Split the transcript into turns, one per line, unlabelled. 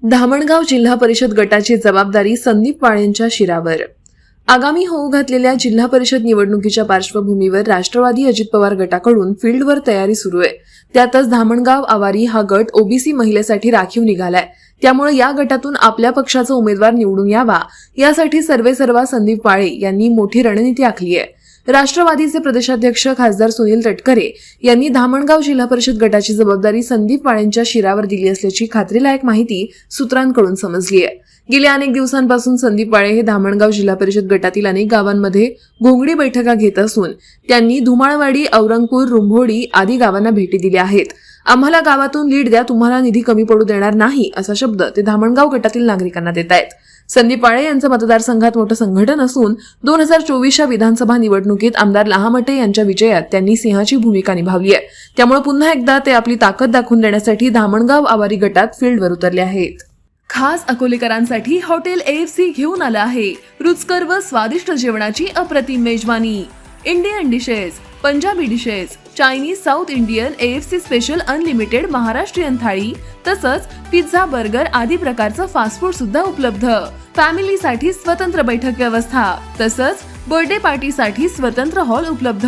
धामणगाव जिल्हा परिषद गटाची जबाबदारी संदीप वाळेंच्या शिरावर। आगामी होऊ घातलेल्या जिल्हा परिषद निवडणुकीच्या पार्श्वभूमीवर राष्ट्रवादी अजित पवार गटाकडून फील्डवर तयारी सुरू आहे। त्यातच धामणगाव आवारी हा गट ओबीसी महिलेसाठी राखीव निघालाय। त्यामुळे या गटातून आपल्या पक्षाचा उमेदवार निवडून यावा यासाठी सर्वेसर्वा संदीप वाळे यांनी मोठी रणनीती आखली आहे। राष्ट्रवादीचे प्रदेशाध्यक्ष खासदार सुनील तटकरे यांनी धामणगाव जिल्हा परिषद गटाची जबाबदारी संदीप वाळेंच्या शिरावर दिली असल्याची खात्रीलायक माहिती सूत्रांकडून समजली आहे। गेल्या अनेक दिवसांपासून संदीप वाळे हे धामणगाव जिल्हा परिषद गटातील अनेक गावांमध्ये घोंगडी बैठका घेत असून त्यांनी धुमाळवाडी, औरंगपूर, रुंभोडी आदी गावांना भेटी दिल्या आहेत। आम्हाला गावातून लीड द्या, तुम्हाला निधी कमी पडू देणार नाही असा शब्द ते धामणगाव गटातील नागरिकांना देत आहेत। संदीप वाळे यांचं मतदारसंघात मोठं संघटन असून 2024च्या विधानसभा निवडणुकीत आमदार लहामटे यांच्या विजयात त्यांनी सिंहाची भूमिका निभावली आहे। त्यामुळे पुन्हा एकदा ते आपली ताकद दाखवून देण्यासाठी धामणगाव आवारी गटात फील्डवर उतरले आहेत। खास अकोलेकरांसाठी हॉटेल AFC घेऊन आलं आहे रुचकर व स्वादिष्ट जेवणाची अप्रतिम मेजवानी। Indian dishes, Punjabi dishes, Chinese, south Indian, AFC special unlimited Maharashtrian थाळी तसंच पिझ्झा, बर्गर आदी प्रकारचं फास्ट फूड सुद्धा उपलब्ध। फॅमिलीसाठी स्वतंत्र बैठक व्यवस्था तसंच बर्थडे पार्टीसाठी स्वतंत्र हॉल उपलब्ध।